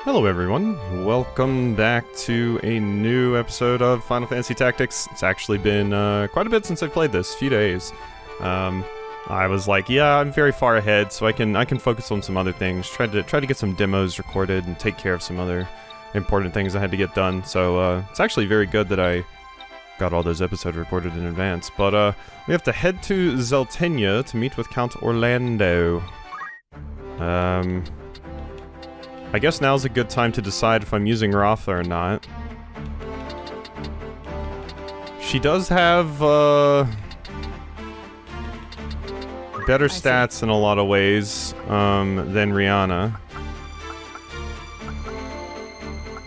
Hello everyone, welcome back to a new episode of Final Fantasy Tactics. It's actually been quite a bit since I played this, a few days. I was like, yeah, I'm very far ahead, so I can focus on some other things. Try to get some demos recorded and take care of some other important things I had to get done. So it's actually very good that I got all those episodes recorded in advance. But we have to head to Zeltenia to meet with Count Orlando. I guess now's a good time to decide if I'm using Ratha or not. She does have, better stats in a lot of ways, than Rihanna.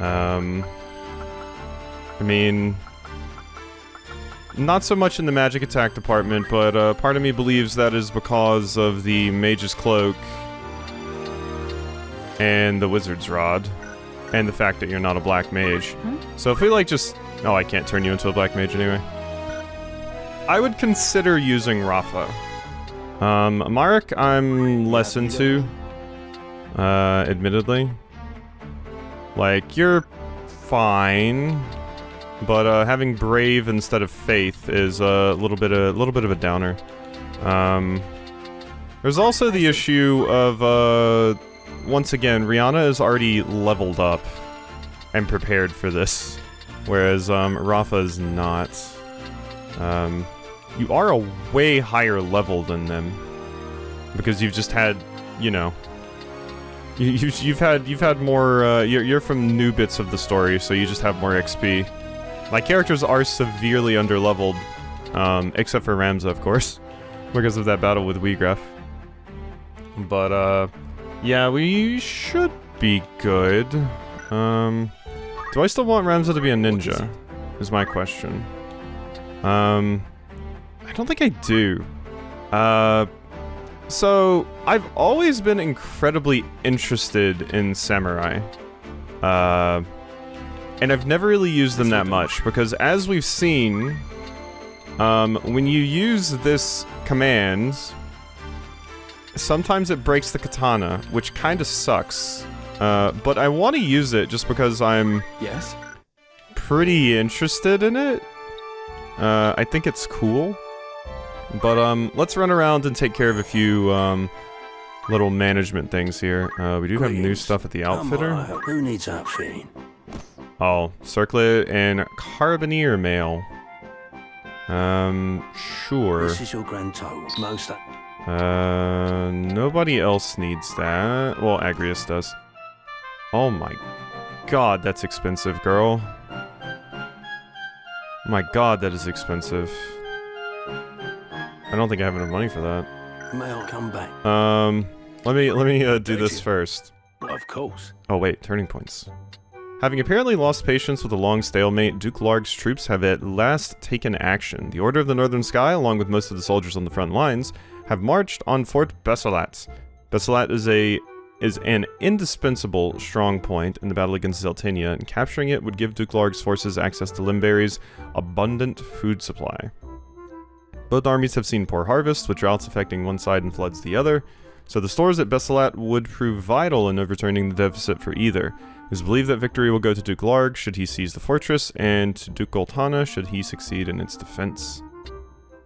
I mean, not so much in the magic attack department, but, part of me believes that is because of the Mage's Cloak and the Wizard's Rod, and the fact that you're not a black mage. So if we oh, I can't turn you into a black mage anyway. I would consider using Ratha. Marek, I'm less into, admittedly. Like, you're fine, but having Brave instead of Faith is a little bit of a downer. There's also the issue of, once again, Rihanna is already leveled up and prepared for this, whereas Ratha is not. You are a way higher level than them because you've just had, you know, you've had more. You're from new bits of the story, so you just have more XP. My characters are severely underleveled, except for Ramza, of course, because of that battle with Wheatgraph. But yeah, we should be good. Do I still want Ramza to be a ninja? Is my question. I don't think I do. So, I've always been incredibly interested in samurai. And I've never really used them that much, because as we've seen, when you use this command, sometimes it breaks the katana, which kinda sucks. But I want to use it just because I'm pretty interested in it. I think it's cool. But let's run around and take care of a few little management things here. We do have new stuff at the outfitter. Who needs outfitting? Oh, circlet and carbineer mail. Sure. This is your grand total. Most Nobody else needs that. Well, Agrius does. Oh my god, that's expensive, girl. My god, that is expensive. I don't think I have enough money for that. May I come back? Let me do this first. Of course. Oh wait, turning points. Having apparently lost patience with a long stalemate, Duke Larg's troops have at last taken action. The Order of the Northern Sky, along with most of the soldiers on the front lines, have marched on Fort Besalat. Besalat is an indispensable strong point in the battle against Zeltenia, and capturing it would give Duke Larg's forces access to Limberry's abundant food supply. Both armies have seen poor harvests, with droughts affecting one side and floods the other, so the stores at Besalat would prove vital in overturning the deficit for either. It is believed that victory will go to Duke Larg should he seize the fortress, and to Duke Goltana should he succeed in its defense.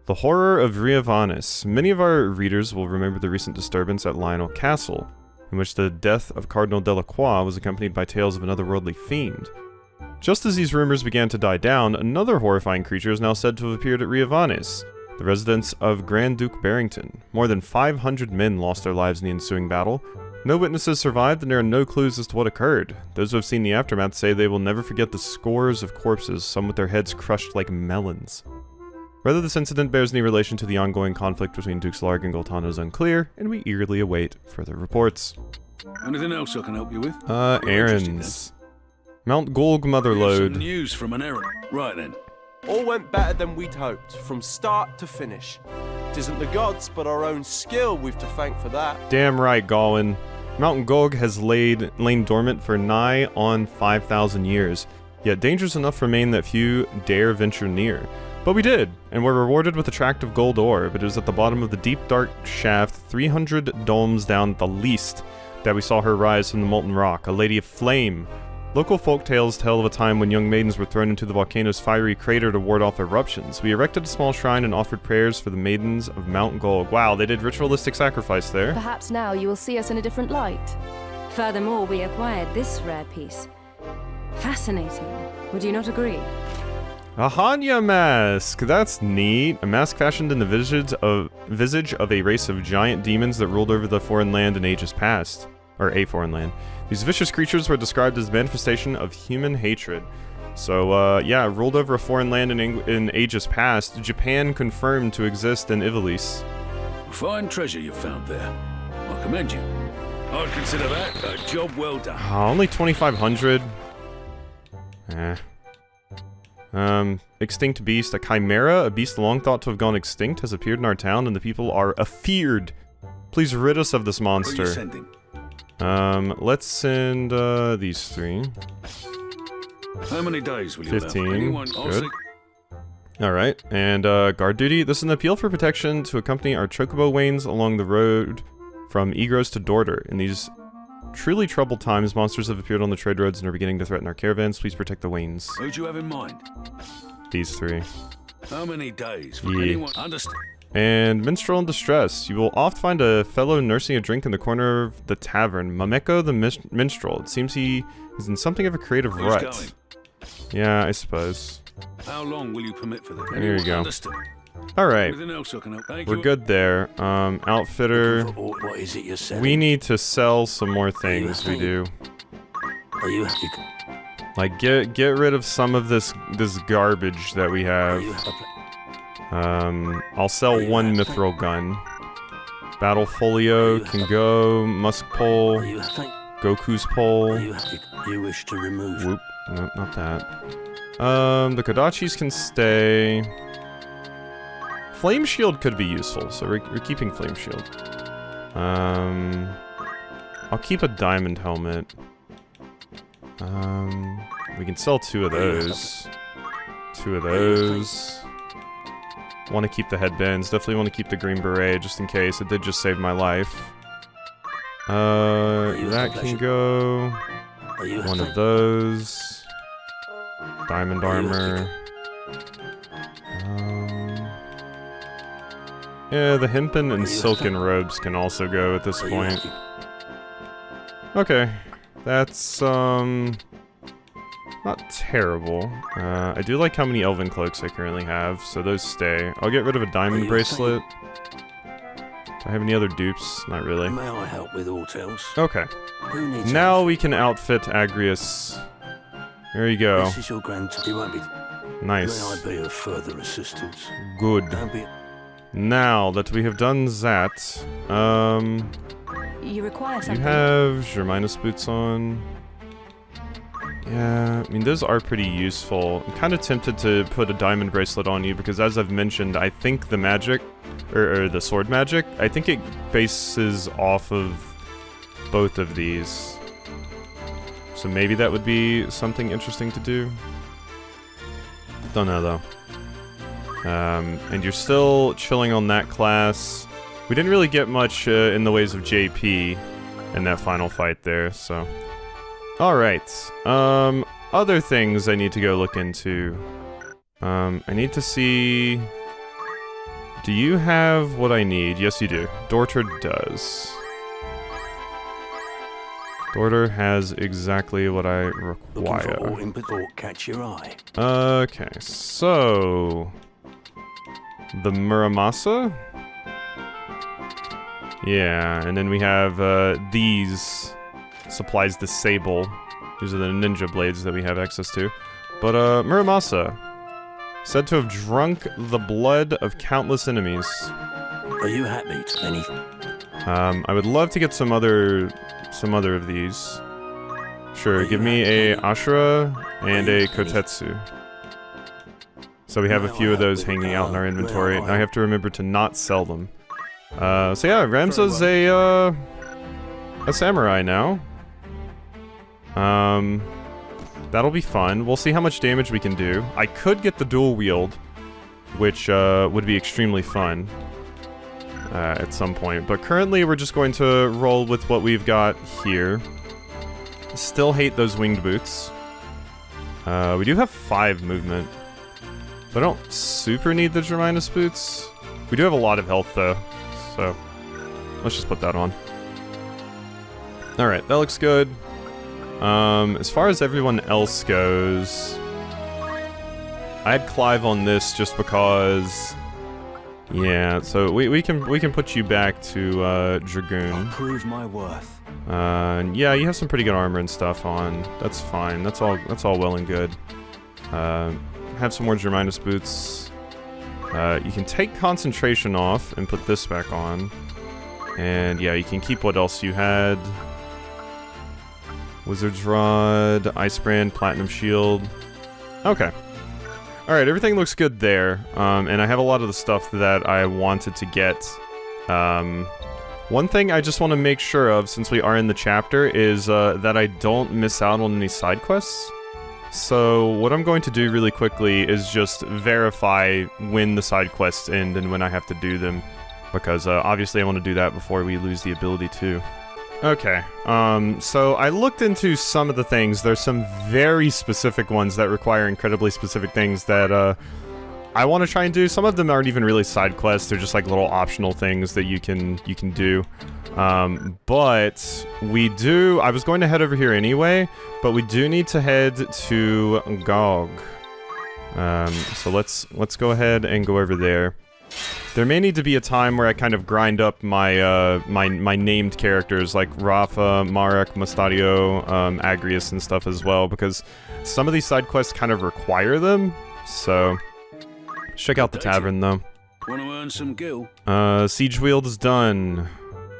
The Horror of Ivalice. Many of our readers will remember the recent disturbance at Lionel Castle, in which the death of Cardinal Delacroix was accompanied by tales of an otherworldly fiend. Just as these rumors began to die down, another horrifying creature is now said to have appeared at Ivalice, the residence of Grand Duke Barrington. More than 500 men lost their lives in the ensuing battle. No witnesses survived, and there are no clues as to what occurred. Those who have seen the aftermath say they will never forget the scores of corpses, some with their heads crushed like melons. Whether this incident bears any relation to the ongoing conflict between Dukes Larg and Goltana is unclear, and we eagerly await further reports. Anything else I can help you with? Errands. Mount Golg Motherlode. Some news from an errand. Right then. All went better than we'd hoped, from start to finish. It isn't the gods, but our own skill we've to thank for that. Damn right, Gawain. Mount Golg has lain dormant for nigh on 5,000 years, yet dangers enough remain that few dare venture near. But we did, and were rewarded with a tract of gold ore, but it was at the bottom of the deep dark shaft 300 domes down at the least. that we saw her rise from the molten rock, a lady of flame. Local folk tales tell of a time when young maidens were thrown into the volcano's fiery crater to ward off eruptions. We erected a small shrine and offered prayers for the maidens of Mount Gold. Wow, they did ritualistic sacrifice there. Perhaps now you will see us in a different light. Furthermore, we acquired this rare piece. Fascinating. Would you not agree? A Hanya mask! That's neat. A mask fashioned in the visage of a race of giant demons that ruled over the foreign land in ages past. Or a foreign land. These vicious creatures were described as manifestation of human hatred. So, yeah, ruled over a foreign land in ages past. Japan confirmed to exist in Ivalice. Fine treasure you found there. I commend you. I'd consider that a job well done. Only 2,500. Extinct beast. A chimera, a beast long thought to have gone extinct, has appeared in our town, and the people are afeared. Please rid us of this Who are monster. you sending? Let's send, these 3. How many days will you 15. allow? Anyone? I'll Good. see. Alright, and, guard duty. This is an appeal for protection to accompany our chocobo wains along the road from Egros to Dorter. In these truly troubled times, monsters have appeared on the trade roads and are beginning to threaten our caravans. Please protect the wains. Who do you have in mind? These 3. How many days? For Yeah. anyone? Understand? And minstrel in distress. You will oft find a fellow nursing a drink in the corner of the tavern. Mameko the minstrel. It seems he is in something of a creative Who's rut. going? Yeah, I suppose. How long will you permit for them? There you Anyone? go. Understood. Alright, Anything else I can help? Thank we're you. good there. Outfitter. What is it you're selling? We need to sell some more things, we do. Are you Like, get rid of some of this garbage that we have. I'll sell one mithril gun. Battle folio can go. Musk pole. Goku's pole. You wish to remove? Whoop. Nope, not that. The Kodachis can stay. Flame shield could be useful, so we're keeping flame shield. I'll keep a diamond helmet. We can sell 2 of those. 2 of those. Want to keep the headbands. Definitely want to keep the green beret, just in case. It did just save my life. That can go. One of those. Diamond armor. Yeah, the hempen and silken robes can also go at this point. Okay. That's, not terrible. I do like how many elven cloaks I currently have, so those stay. I'll get rid of a diamond bracelet. Do I have any other dupes? Not really. May I help with aught else? Okay. Who needs Now help? we can outfit Agrius. There you go. This is your grandson. He won't be. Nice. May I be of further assistance? Good. Don't be. Now that we have done that, You require you something. have Germinus boots on. Yeah, I mean, those are pretty useful. I'm kind of tempted to put a diamond bracelet on you because, as I've mentioned, I think the magic, or the sword magic, I think it bases off of both of these. So maybe that would be something interesting to do. Don't know, though. And you're still chilling on that class. We didn't really get much in the ways of JP in that final fight there, so... Alright, other things I need to go look into. I need to see... Do you have what I need? Yes, you do. Dorter does. Dorter has exactly what I Looking for require. aught in particular catch your eye. Okay, so... The Muramasa? Yeah, and then we have, these supplies the Sable. These are the ninja blades that we have access to. But, Muramasa. Said to have drunk the blood of countless enemies. Are you happy? Anything? I would love to get some other of these. Sure, give me a Ashura and a Kotetsu. So we have a few of those hanging out in our inventory. I have to remember to not sell them. So yeah, Ramsa's a samurai now. That'll be fun. We'll see how much damage we can do. I could get the dual wield, which would be extremely fun. at some point. But currently, we're just going to roll with what we've got here. Still hate those winged boots. We do have 5 movement. So I don't super need the Germinus boots. We do have a lot of health, though. So let's just put that on. Alright, that looks good. As far as everyone else goes, I had Clive on this just because... Yeah, so we can put you back to Dragoon. Prove my worth. Yeah, you have some pretty good armor and stuff on. That's fine. That's all well and good. Have some more Germinus boots. You can take concentration off and put this back on. And yeah, you can keep what else you had. Wizard's Rod, Ice Brand, Platinum Shield. Okay. Alright, everything looks good there. And I have a lot of the stuff that I wanted to get. One thing I just want to make sure of, since we are in the chapter, is that I don't miss out on any side quests. So what I'm going to do really quickly is just verify when the side quests end and when I have to do them. Because obviously I want to do that before we lose the ability to. Okay, so I looked into some of the things. There's some very specific ones that require incredibly specific things that, I want to try and do. Some of them aren't even really side quests, they're just like little optional things that you can do. But we do... I was going to head over here anyway, but we do need to head to Gog. So let's go ahead and go over there. There may need to be a time where I kind of grind up my my named characters like Rafa, Marek, Mustadio, Agrius and stuff as well, because some of these side quests kind of require them. So check out the tavern though. Want to earn some gil? Siege Wield is done.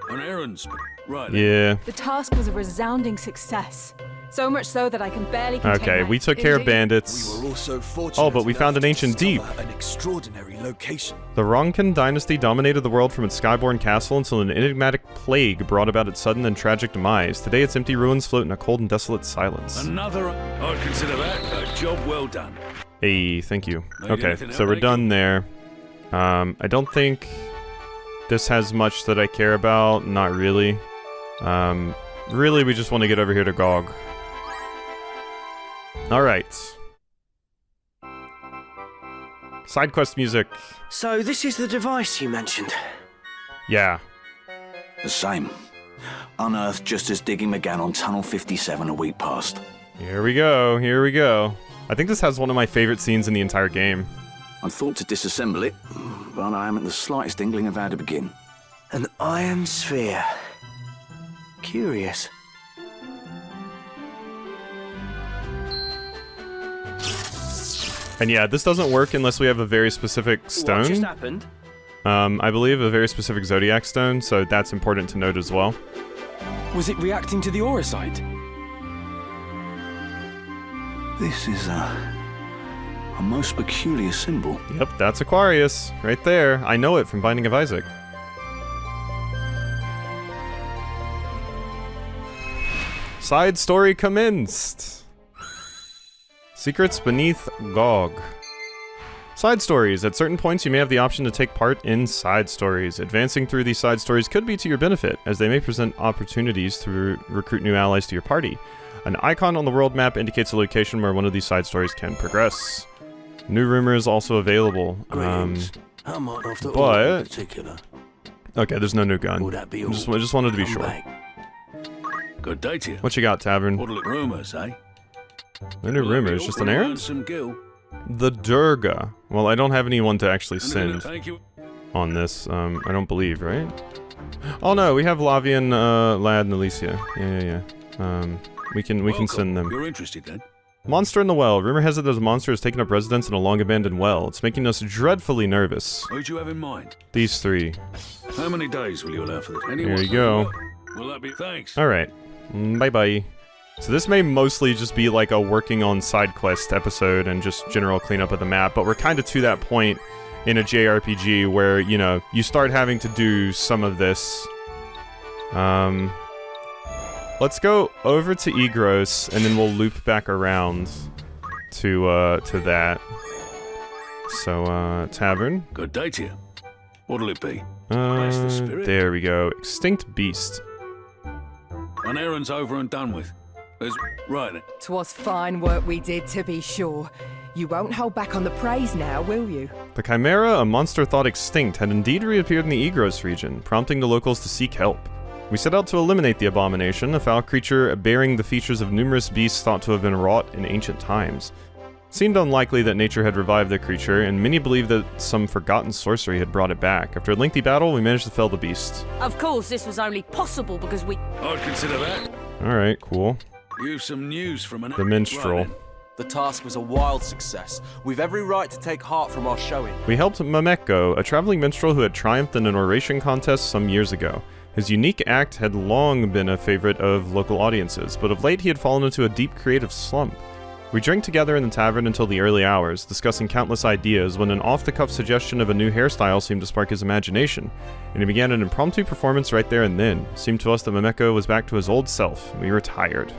An errand, right? Then. Yeah. The task was a resounding success. So much so that I can barely contain Okay, we took care of bandits. We were also fortunate Oh, but we found an ancient deep. An extraordinary location. The Ronkan dynasty dominated the world from its skyborn castle until an enigmatic plague brought about its sudden and tragic demise. Today, its empty ruins float in a cold and desolate silence. Another... I'd consider that a job well done. Hey, thank you. Need Okay, anything so else, we're mate? done there. I don't think this has much that I care about. Not really. Really, we just want to get over here to Gog. Alright. Side quest music. So this is the device you mentioned? Yeah. The same. Unearthed just as digging began on Tunnel 57 a week past. Here we go, here we go. I think this has one of my favorite scenes in the entire game. I thought to disassemble it, but I haven't the slightest inkling of how to begin. An iron sphere. Curious. And yeah, this doesn't work unless we have a very specific What just stone. happened? I believe a very specific Zodiac stone, so that's important to note as well. Was it reacting to the aura site? This is a most peculiar symbol. Yep, that's Aquarius, right there. I know it from Binding of Isaac. Side story commenced. Secrets beneath Gog. Side stories. At certain points, you may have the option to take part in side stories. Advancing through these side stories could be to your benefit, as they may present opportunities to recruit new allies to your party. An icon on the world map indicates a location where one of these side stories can progress. New rumor is also available. Greetings. I might after all but- in particular. Okay, there's no new gun. Would that be all? Just wanted to be Come sure. back. Good day to you. What you got, Tavern? What'll it rumors, eh? No new rumors, just an errand? Some gil. The Durga. Well, I don't have anyone to actually send Thank you. on this. I don't believe, right? Oh no, we have Lavian, Lad, and Alicia. Yeah. We can Welcome. send them. You're interested then? Monster in the well. Rumor has it that a monster has taken up residence in a long-abandoned well. It's making us dreadfully nervous. Who'd you have in mind? These three. How many days will you allow for this? Here you go. Will that be? Thanks. Alright. Bye-bye. So this may mostly just be like a working on side quest episode and just general cleanup of the map, but we're kind of to that point in a JRPG where, you know, you start having to do some of this. Let's go over to Egros, and then we'll loop back around to that. So, Tavern. Good day to you. What'll it be? Bless the spirit. There we go. Extinct beast. An errand's over and done with. Right then. 'Twas fine work we did, to be sure. You won't hold back on the praise now, will you? The Chimera, a monster thought extinct, had indeed reappeared in the Egros region, prompting the locals to seek help. We set out to eliminate the abomination, a foul creature bearing the features of numerous beasts thought to have been wrought in ancient times. It seemed unlikely that nature had revived the creature, and many believed that some forgotten sorcery had brought it back. After a lengthy battle, we managed to fell the beast. Of course, this was only possible because we... I'd consider that. Alright, cool. You've some news from an... The minstrel. Right then. The task was a wild success. We've every right to take heart from our showing. We helped Mameko, a traveling minstrel who had triumphed in an oration contest some years ago. His unique act had long been a favorite of local audiences, but of late he had fallen into a deep creative slump. We drank together in the tavern until the early hours, discussing countless ideas, when an off-the-cuff suggestion of a new hairstyle seemed to spark his imagination, and he began an impromptu performance right there and then. It seemed to us that Mameko was back to his old self. We were tired.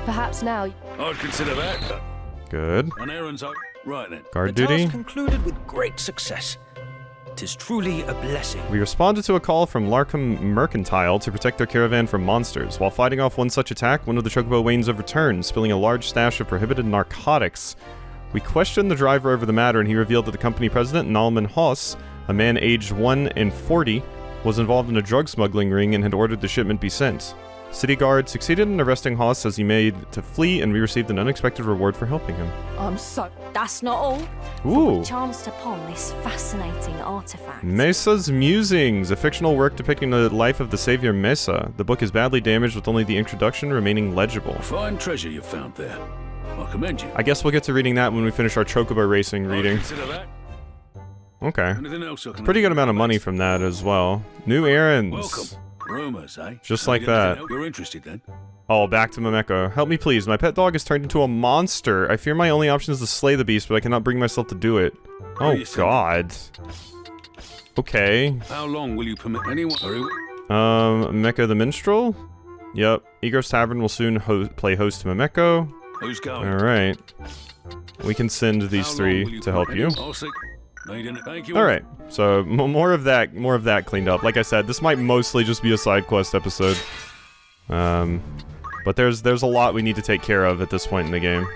Perhaps now... I'd consider that. Good. An errand's over. Right then. Guard The duty. task concluded with great success. 'Tis truly a blessing. We responded to a call from Larkham Mercantile to protect their caravan from monsters. While fighting off one such attack, one of the chocobo wains overturned, spilling a large stash of prohibited narcotics. We questioned the driver over the matter, and he revealed that the company president, Nalman Hoss, a man aged 1 and 40, was involved in a drug smuggling ring and had ordered the shipment be sent. City Guard succeeded in arresting Hoss as he made to flee, and we received an unexpected reward for helping him. I'm so... That's not all. Ooh. We chanced upon this fascinating artifact. Mesa's Musings, a fictional work depicting the life of the savior Mesa. The book is badly damaged with only the introduction remaining legible. Fine treasure you found there. I commend you. I guess we'll get to reading that when we finish our chocobo racing reading. I'd consider that. Okay. Anything else I can... Pretty good amount of money from that as well. New errands. Welcome. Rumors, eh? Just like that. You're interested then? Oh, back to Mameko. Help me please. My pet dog has turned into a monster. I fear my only option is to slay the beast, but I cannot bring myself to do it. Oh, God. Okay. How long will you permit anyone... Mameko the Minstrel? Yep. Egros Tavern will soon play host to Mameko. Who's going? Alright. We can send these three to help you. I'll see. Thank you. Alright, so more of that cleaned up. Like I said, this might mostly just be a side quest episode. But there's a lot we need to take care of at this point in the game.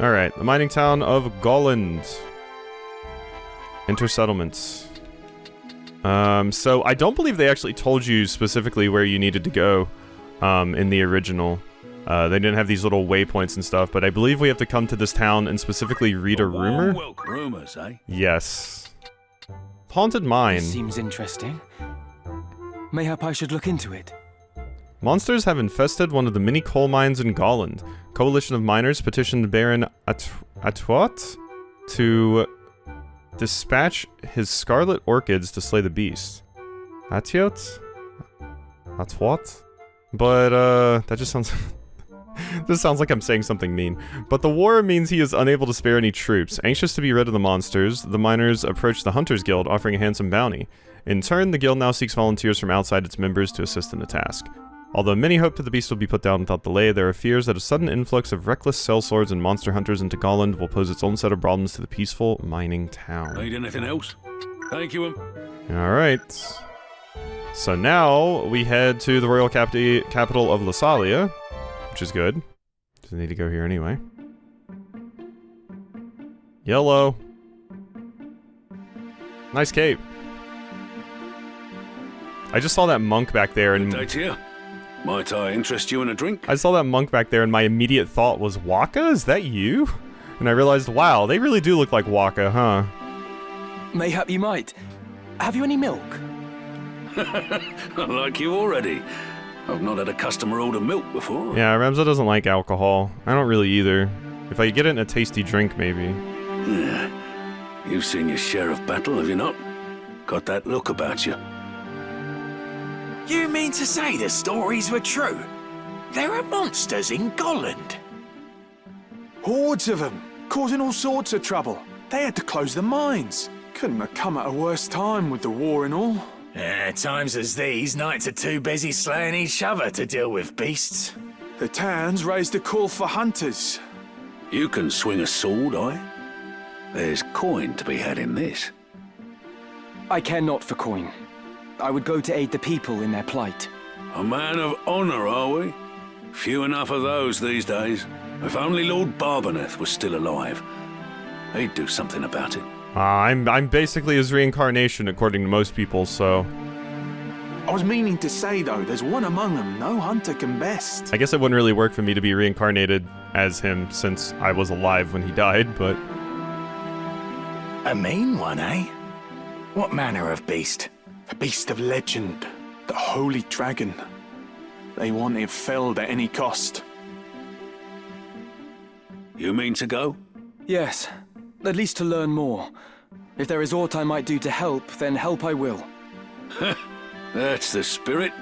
Alright, the mining town of Golland. Enter settlements. So I don't believe they actually told you specifically where you needed to go in the original. They didn't have these little waypoints and stuff, but I believe we have to come to this town and specifically read a rumor. Rumors, eh? Yes. Haunted Mine. Seems interesting. Mayhap I should look into it. Monsters have infested one of the many coal mines in Golland. Coalition of miners petitioned Baron Atwat to dispatch his scarlet orchids to slay the beast. Atwat? But, that just sounds... This sounds like I'm saying something mean. But the war means he is unable to spare any troops. Anxious to be rid of the monsters, the miners approach the Hunters Guild, offering a handsome bounty. In turn, the guild now seeks volunteers from outside its members to assist in the task. Although many hope that the beast will be put down without delay, there are fears that a sudden influx of reckless sellswords and monster hunters into Golland will pose its own set of problems to the peaceful mining town. Need anything else? Thank you. Alright. So now, we head to the royal capital of Lasalia, which is good. Doesn't need to go here anyway. Yellow. Nice cape. I just saw that monk back there and... Might I interest you in a drink? I saw that monk back there and my immediate thought was, Waka? Is that you? And I realized, wow, they really do look like Waka, huh? Mayhap you might. Have you any milk? I like you already. I've not had a customer order milk before. Yeah, Ramza doesn't like alcohol. I don't really either. If I get it in a tasty drink, maybe. Yeah. You've seen your share of battle, have you not? Got that look about you. You mean to say the stories were true? There are monsters in Golland. Hordes of them, causing all sorts of trouble. They had to close the mines. Couldn't have come at a worse time with the war and all. Times as these, knights are too busy slaying each other to deal with beasts. The towns raised a call for hunters. You can swing a sword, There's coin to be had in this. I care not for coin. I would go to aid the people in their plight. A man of honor, are we? Few enough of those these days. If only Lord Barbeneth was still alive, he'd do something about it. I'm basically his reincarnation, according to most people, so... I was meaning to say, though, there's one among them no hunter can best. I guess it wouldn't really work for me to be reincarnated as him, since I was alive when he died, but... A mean one, eh? What manner of beast? A beast of legend. The Holy Dragon. They want it felled at any cost. You mean to go? Yes, at least to learn more. If there is aught I might do to help, then help I will. That's the spirit.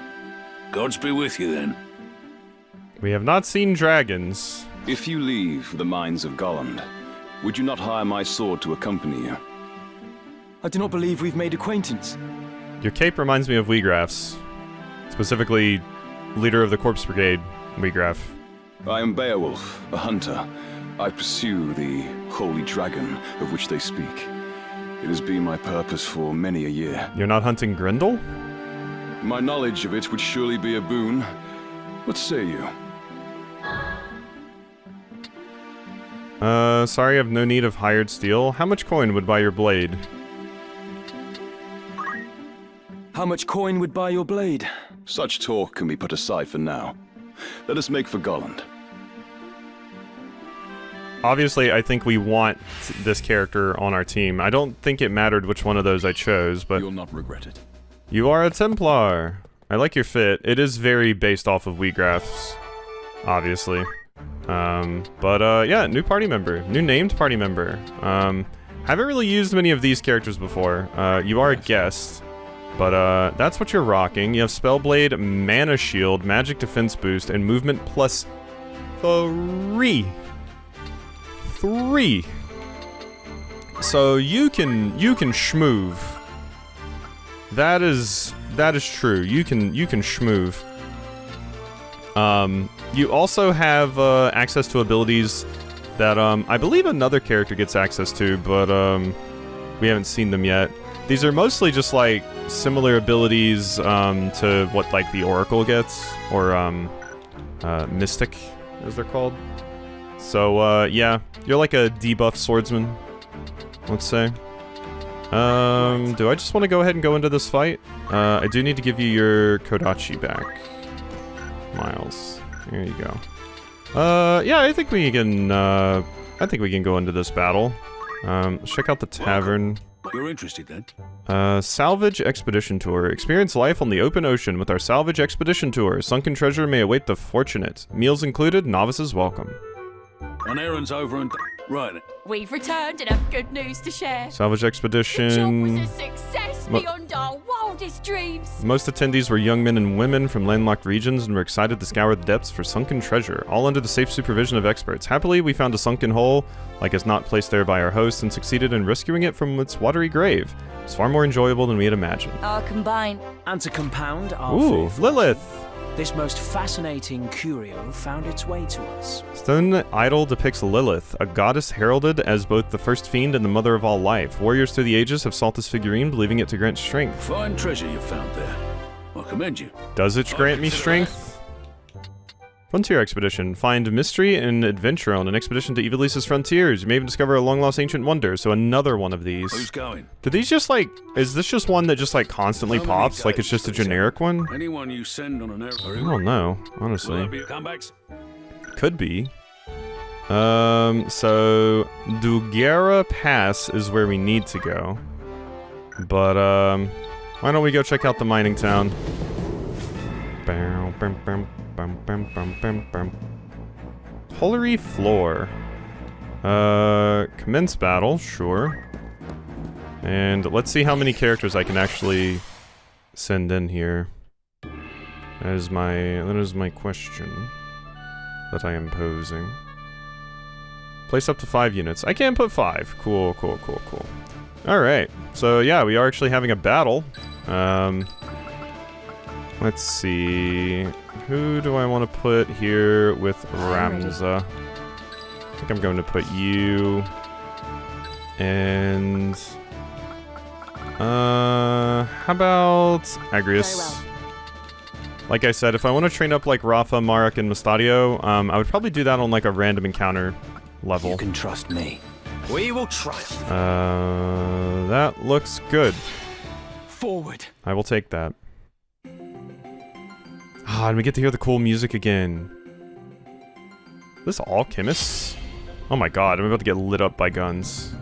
Gods be with you, then. We have not seen dragons. If you leave the mines of Golland, would you not hire my sword to accompany you? I do not believe we've made acquaintance. Your cape reminds me of Wheatgrass. Specifically, leader of the Corpse Brigade, Wheatgrass. I am Beowulf, a hunter. I pursue the Holy Dragon of which they speak. It has been my purpose for many a year. You're not hunting Grendel? My knowledge of it would surely be a boon. What say you? Sorry, I have no need of hired steel. How much coin would buy your blade? How much coin would buy your blade? Such talk can be put aside for now. Let us make for Golland. Obviously, I think we want this character on our team. I don't think it mattered which one of those I chose, but... You'll not regret it. You are a Templar! I like your fit. It is very based off of Wheatgrass, obviously. Yeah, new party member. New named party member. Haven't really used many of these characters before. You are a guest, but that's what you're rocking. You have Spellblade, Mana Shield, Magic Defense Boost, and Movement plus 3. So you can schmoove. That is true. You can schmoove. You also have access to abilities that I believe another character gets access to, but we haven't seen them yet. These are mostly just like similar abilities to what like the Oracle gets, or Mystic, as they're called. So yeah, you're like a debuff swordsman, let's say. Do I just want to go ahead and go into this fight? I do need to give you your Kodachi back, Miles. There you go. Yeah, I think we can go into this battle. Let's check out the tavern. You're interested then? Salvage Expedition Tour. Experience life on the open ocean with our Salvage Expedition Tour. Sunken treasure may await the fortunate. Meals included, novices welcome. On errands over and... Right. We've returned and have good news to share. Salvage Expedition... The job was a success beyond our wildest dreams. Most attendees were young men and women from landlocked regions and were excited to scour the depths for sunken treasure, all under the safe supervision of experts. Happily, we found a sunken hole, like it's not placed there by our host, and succeeded in rescuing it from its watery grave. It's far more enjoyable than we had imagined. Our combined... And to compound our Ooh, Lilith! This most fascinating curio found its way to us. Stone idol depicts Lilith, a goddess heralded as both the first fiend and the mother of all life. Warriors through the ages have sought this figurine, believing it to grant strength. Fine treasure you found there. I commend you. Does it grant me strength? Frontier Expedition. Find mystery and adventure on an expedition to Ivalice's frontiers. You may even discover a long-lost ancient wonder, so another one of these. Who's going? Do these just like... Is this just one that just like constantly pops? Like it's just a generic one? Anyone you send on an airplane. I don't know, honestly. Will there be comebacks? Could be. So... Dugera Pass is where we need to go. But, why don't we go check out the mining town? Hollery Floor. Commence battle, sure. And let's see how many characters I can actually send in here. That is my question that I am posing. Place up to 5 units. I can put 5. Cool. Alright, so yeah, we are actually having a battle. Let's see. Who do I want to put here with Ramza? I think I'm going to put you and How about Agrius? Very well. Like I said, if I want to train up like Rafa, Marek, and Mustadio, I would probably do that on like a random encounter level. You can trust me. We will try. That looks good. Forward. I will take that. Ah, and we get to hear the cool music again. This all chemists? Oh my god, I'm about to get lit up by guns.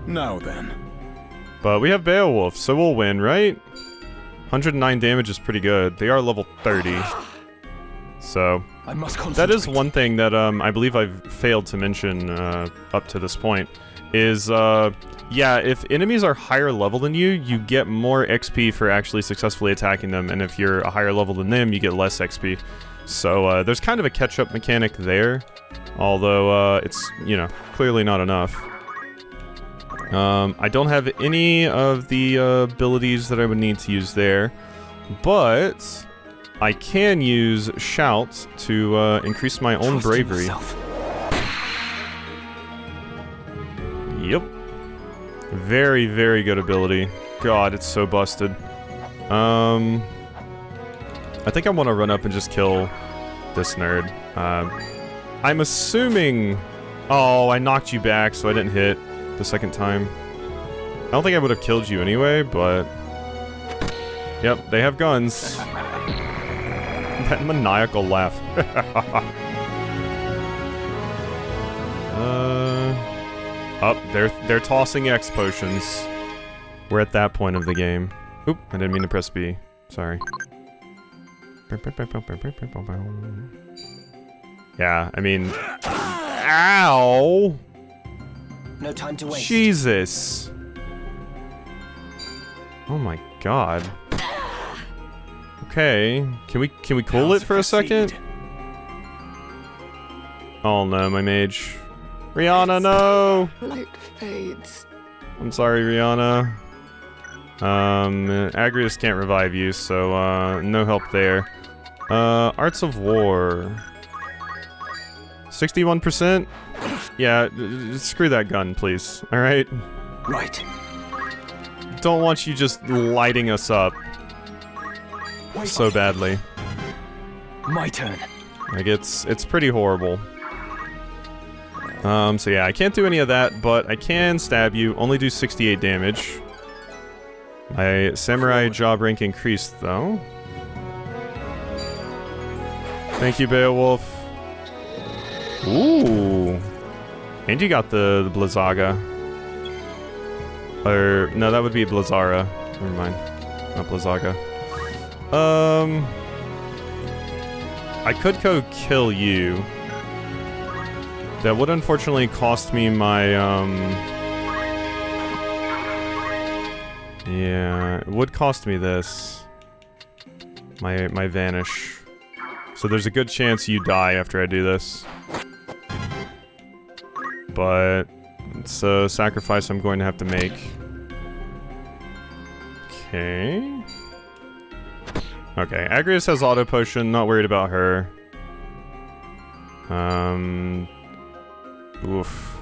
Now then. But we have Beowulf, so we'll win, right? 109 damage is pretty good. They are level 30. So, I must that is one thing that I believe I've failed to mention up to this point. Is, yeah, if enemies are higher level than you, you get more XP for actually successfully attacking them. And if you're a higher level than them, you get less XP. So, there's kind of a catch-up mechanic there. Although, it's, you know, clearly not enough. I don't have any of the abilities that I would need to use there, but I can use Shout to increase my own bravery. Yep. Very, very good ability. God, it's so busted. I think I want to run up and just kill this nerd. I'm assuming... Oh, I knocked you back, so I didn't hit the second time. I don't think I would have killed you anyway, but... Yep, they have guns. That maniacal laugh. They're tossing X potions. We're at that point of the game. Oop, I didn't mean to press B. Sorry. Yeah, I mean... Ow! No time to waste. Jesus. Oh my god. Okay, can we cool it for a second? Oh no, my mage. Rihanna, no! Light fades. I'm sorry, Rihanna. Agrius can't revive you, so no help there. Arts of War. 61%? Yeah, screw that gun, please. Alright? Right. Don't want you just lighting us up so badly. My turn. Like, it's pretty horrible. So yeah, I can't do any of that, but I can stab you. Only do 68 damage. My samurai job rank increased, though. Thank you, Beowulf. Ooh. And you got the Blizzaga. Or, no, that would be Blizzara. Never mind. Not Blizzaga. I could go kill you. That would unfortunately cost me my, yeah, it would cost me this. My Vanish. So there's a good chance you die after I do this. But it's a sacrifice I'm going to have to make. Okay. Okay, Agrius has auto potion, not worried about her. Oof.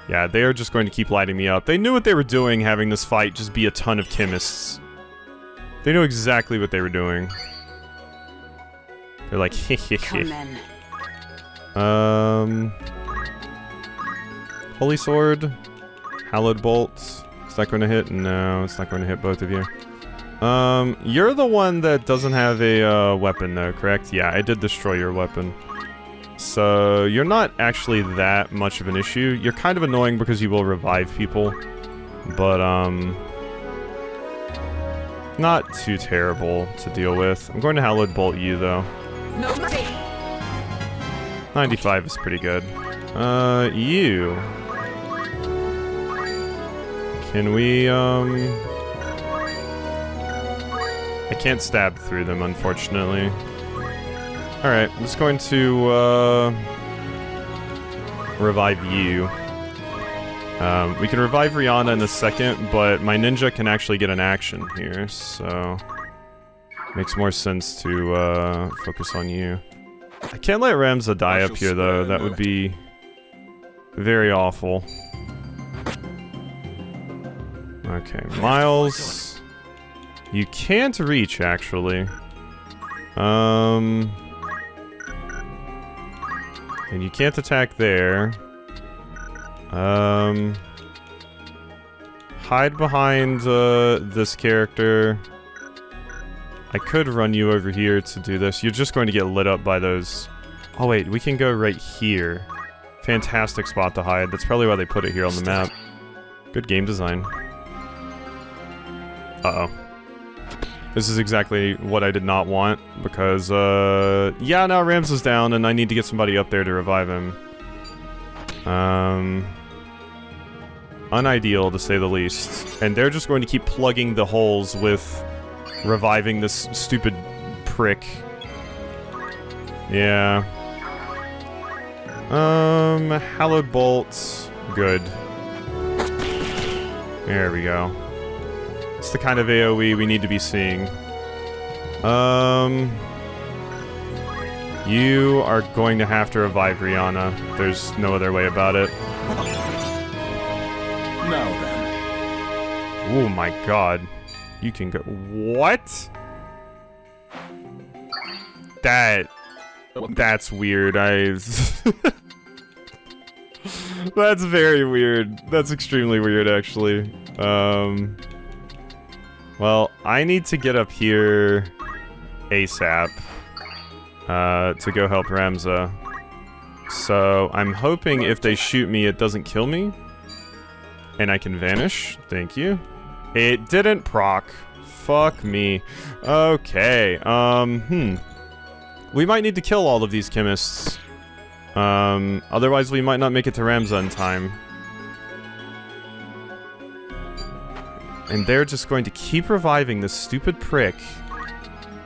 Yeah, they are just going to keep lighting me up. They knew what they were doing having this fight just be a ton of chemists. They knew exactly what they were doing. They're like, Come then. Holy Sword, Hallowed Bolt. Is that going to hit? No, it's not going to hit both of you. You're the one that doesn't have a weapon though, correct? Yeah, I did destroy your weapon. So you're not actually that much of an issue. You're kind of annoying because you will revive people, but not too terrible to deal with. I'm going to Hallowed Bolt you though. No mercy. 95 is pretty good. You. Can we, I can't stab through them, unfortunately. Alright, I'm just going to, revive you. We can revive Rihanna in a second, but my ninja can actually get an action here, so... Makes more sense to, focus on you. I can't let Ramza die up here, though. That would be... very awful. Okay, Miles. You can't reach, actually. And you can't attack there. Hide behind this character. I could run you over here to do this. You're just going to get lit up by those. Oh wait, we can go right here. Fantastic spot to hide. That's probably why they put it here on the map. Good game design. Uh-oh. This is exactly what I did not want, because, yeah, now Rams is down, and I need to get somebody up there to revive him. Unideal, to say the least. And they're just going to keep plugging the holes with reviving this stupid prick. Yeah. Hallowed Bolt. Good. There we go. It's the kind of AoE we need to be seeing. You are going to have to revive Rihanna. There's no other way about it. Now then. Oh my god. You can go. What? That's weird. That's very weird. That's extremely weird, actually. Well, I need to get up here ASAP to go help Ramza. So I'm hoping if they shoot me, it doesn't kill me. And I can vanish. Thank you. It didn't proc. Fuck me. Okay, we might need to kill all of these chemists. Otherwise we might not make it to Ramza in time. And they're just going to keep reviving this stupid prick.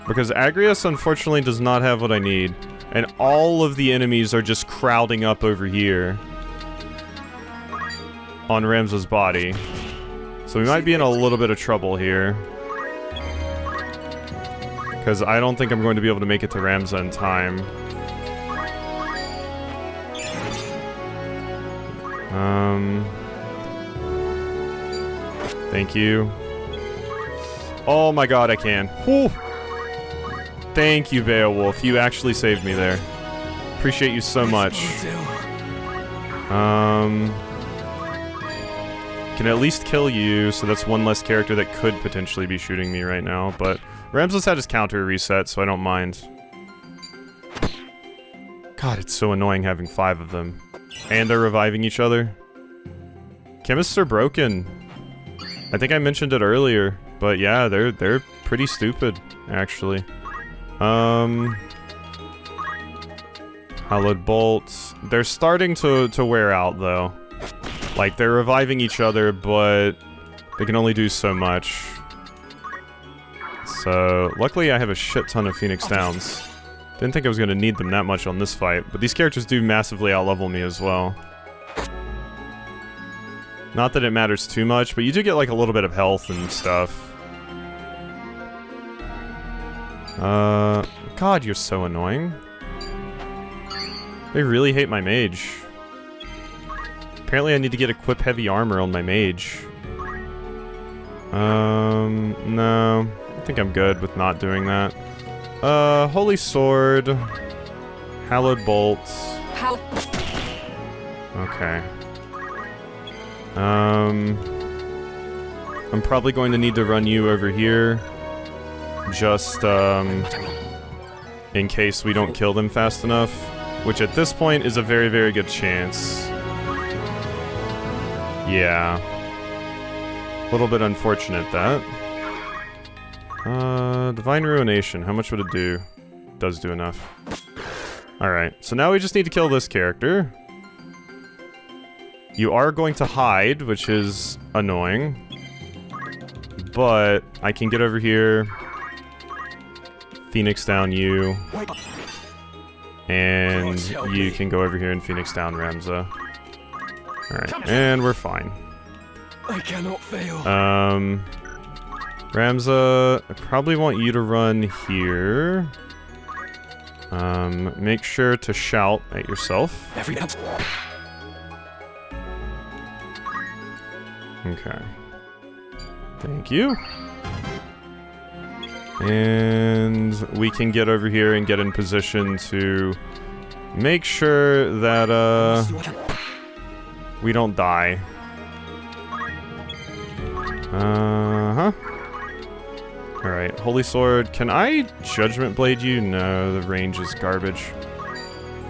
Because Agrias, unfortunately, does not have what I need. And all of the enemies are just crowding up over here. On Ramza's body. So we might be in a little bit of trouble here. Because I don't think I'm going to be able to make it to Ramza in time. Thank you. Oh my god, I can. Whew. Thank you, Beowulf. You actually saved me there. Appreciate you so much. Can at least kill you, so that's one less character that could potentially be shooting me right now, but Ramza's had his counter reset, so I don't mind. God, it's so annoying having 5 of them. And they're reviving each other. Chemists are broken. I think I mentioned it earlier, but yeah, they're pretty stupid, actually. Hallowed Bolts. They're starting to wear out, though. Like, they're reviving each other, but they can only do so much. So, luckily I have a shit ton of Phoenix Downs. Didn't think I was going to need them that much on this fight, but these characters do massively outlevel me as well. Not that it matters too much, but you do get like a little bit of health and stuff. God, you're so annoying. They really hate my mage. Apparently I need to get equip heavy armor on my mage. No. I think I'm good with not doing that. Holy Sword. Hallowed Bolts. Okay. I'm probably going to need to run you over here. Just, in case we don't kill them fast enough. Which at this point is a very, very good chance. Yeah. A little bit unfortunate, that. Divine Ruination. How much would it do? Does do enough. Alright, so now we just need to kill this character. You are going to hide, which is annoying. But I can get over here. Phoenix down you. And you can go over here and Phoenix down Ramza. Alright, and we're fine. I cannot fail. Ramza, I probably want you to run here. Make sure to shout at yourself. Okay. Thank you. And we can get over here and get in position to make sure that, we don't die. Alright, Holy Sword. Can I Judgment Blade you? No, the range is garbage.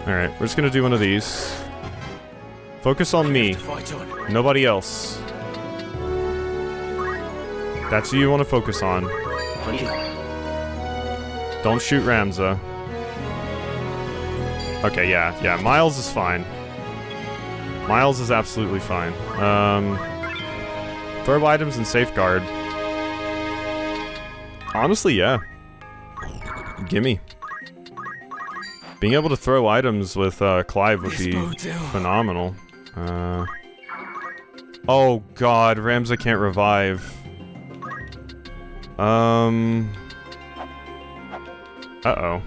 Alright, we're just gonna do one of these. Focus on me. Nobody else. That's who you want to focus on. Don't shoot Ramza. Okay, yeah, Miles is fine. Miles is absolutely fine. Throw items and safeguard. Honestly, yeah. Gimme. Being able to throw items with Clive would be phenomenal. Oh god, Ramza can't revive. Uh-oh.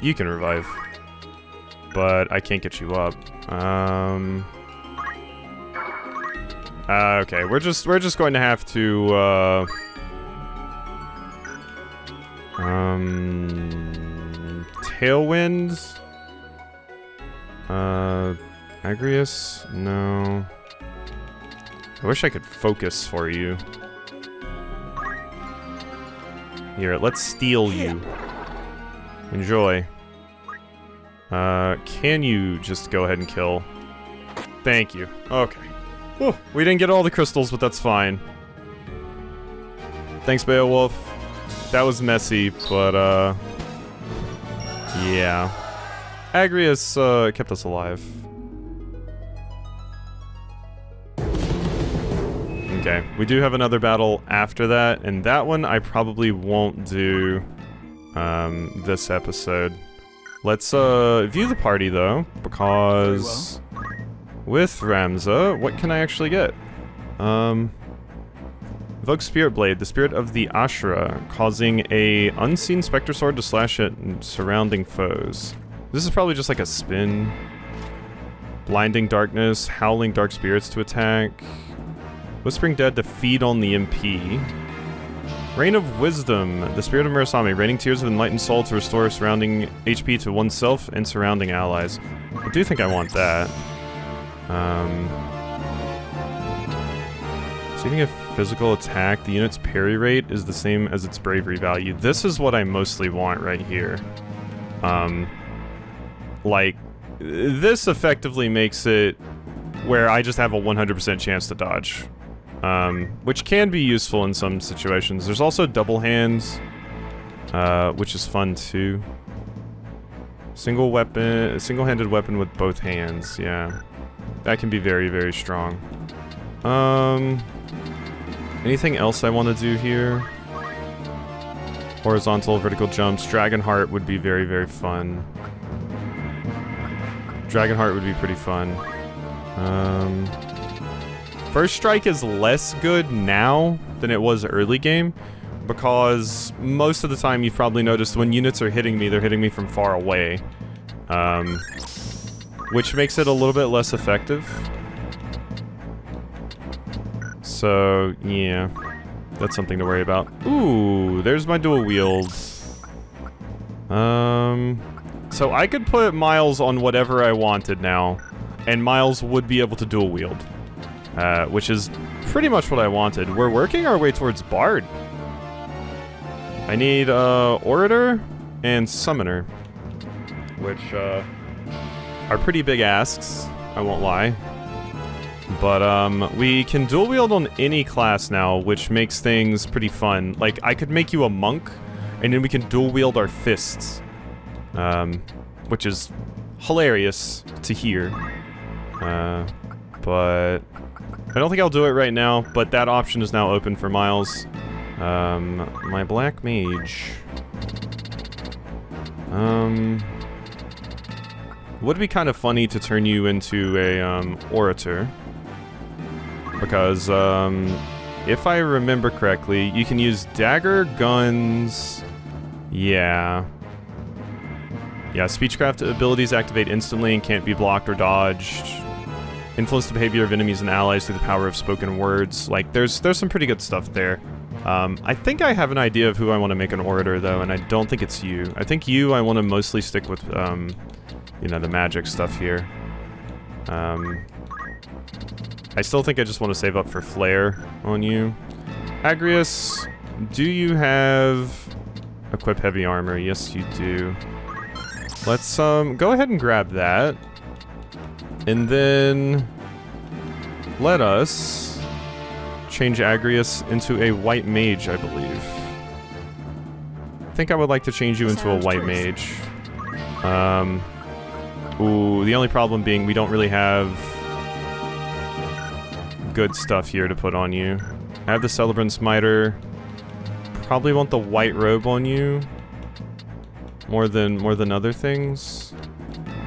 You can revive. But I can't get you up. Okay, we're just going to have to, Tailwind? Agrius? No. I wish I could focus for you. Here, let's steal you. Enjoy. Can you just go ahead and kill? Thank you. Okay. Whew, we didn't get all the crystals, but that's fine. Thanks, Beowulf. That was messy, but, yeah. Agrius, kept us alive. Okay, we do have another battle after that, and that one I probably won't do, this episode. Let's, view the party, though, because with Ramza, what can I actually get? Evoke Spirit Blade, the spirit of the Ashura, causing a unseen Spectre Sword to slash at surrounding foes. This is probably just like a spin. Blinding Darkness, Howling Dark Spirits to attack. Whispering Dead to feed on the MP. Rain of Wisdom, the spirit of Murasame, raining tears of enlightened soul to restore surrounding HP to oneself and surrounding allies. I do think I want that. Receiving a physical attack, the unit's parry rate is the same as its bravery value. This is what I mostly want right here. Like, this effectively makes it where I just have a 100% chance to dodge. Which can be useful in some situations. There's also double hands, which is fun too. Single-handed weapon with both hands, yeah. That can be very, very strong. Anything else I want to do here? Horizontal, vertical jumps. Dragonheart would be very, very fun. Dragonheart would be pretty fun. First Strike is less good now than it was early game, because most of the time you've probably noticed when units are hitting me, they're hitting me from far away. Which makes it a little bit less effective. So, yeah. That's something to worry about. Ooh, there's my dual wield. So I could put Miles on whatever I wanted now, and Miles would be able to dual wield. Which is pretty much what I wanted. We're working our way towards Bard. I need, Orator and Summoner. Which, are pretty big asks, I won't lie. But, we can dual wield on any class now, which makes things pretty fun. Like, I could make you a monk, and then we can dual wield our fists. Which is hilarious to hear. But I don't think I'll do it right now, but that option is now open for Miles. My Black Mage. Would be kind of funny to turn you into a, Orator. Because, if I remember correctly, you can use dagger, guns... Yeah. Yeah, Speechcraft abilities activate instantly and can't be blocked or dodged. Influence the behavior of enemies and allies through the power of spoken words. Like, there's some pretty good stuff there. I think I have an idea of who I want to make an orator, though, and I don't think it's you. I think you, I want to mostly stick with, you know, the magic stuff here. I still think I just want to save up for Flare on you. Agrius, do you have equip heavy armor? Yes, you do. Let's, go ahead and grab that. And then let us change Agrius into a white mage, I believe. I think I would like to change you into a white mage. Ooh, the only problem being we don't really have good stuff here to put on you. I have the Celebrant's Mitre. Probably want the white robe on you more than other things.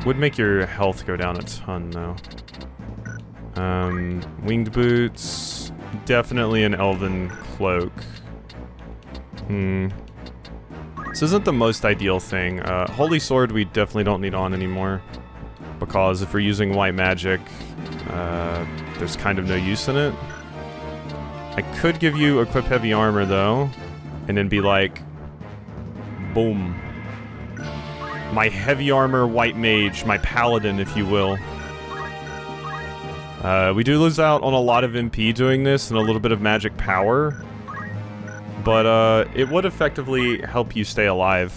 Would make your health go down a ton, though. Winged boots. Definitely an elven cloak. This isn't the most ideal thing. Holy sword we definitely don't need on anymore, because if we're using white magic, there's kind of no use in it. I could give you equip heavy armor, though, and then be like, boom. My heavy armor white mage, my paladin, if you will. We do lose out on a lot of MP doing this and a little bit of magic power, but it would effectively help you stay alive.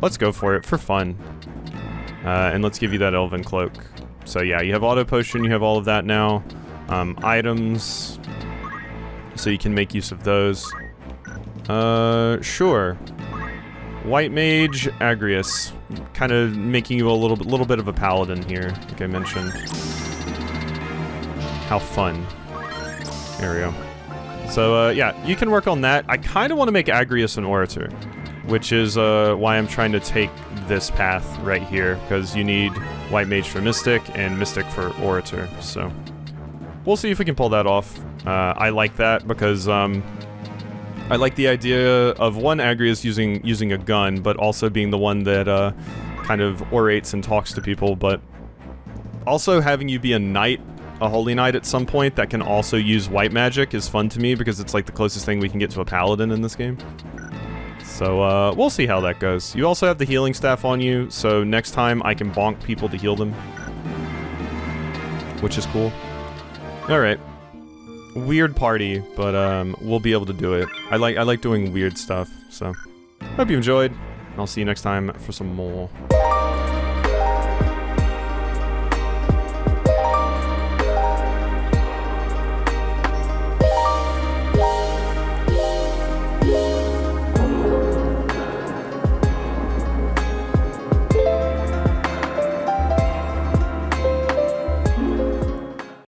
Let's go for it, for fun. And let's give you that elven cloak. So yeah, you have auto potion, you have all of that now. Items, so you can make use of those. Sure. White mage, Agrius, kind of making you a little bit of a paladin here, like I mentioned. How fun. There we go. So yeah, you can work on that. I kind of want to make Agrius an orator, which is why I'm trying to take this path right here, because you need white mage for mystic and mystic for orator. So we'll see if we can pull that off. I like that because I like the idea of one Agrius using a gun, but also being the one that kind of orates and talks to people, but also having you be a knight, a holy knight at some point that can also use white magic is fun to me, because it's like the closest thing we can get to a paladin in this game. So we'll see how that goes. You also have the healing staff on you, so next time I can bonk people to heal them, which is cool. Alright. Weird party, but we'll be able to do it. I like doing weird stuff, so hope you enjoyed. I'll see you next time for some more.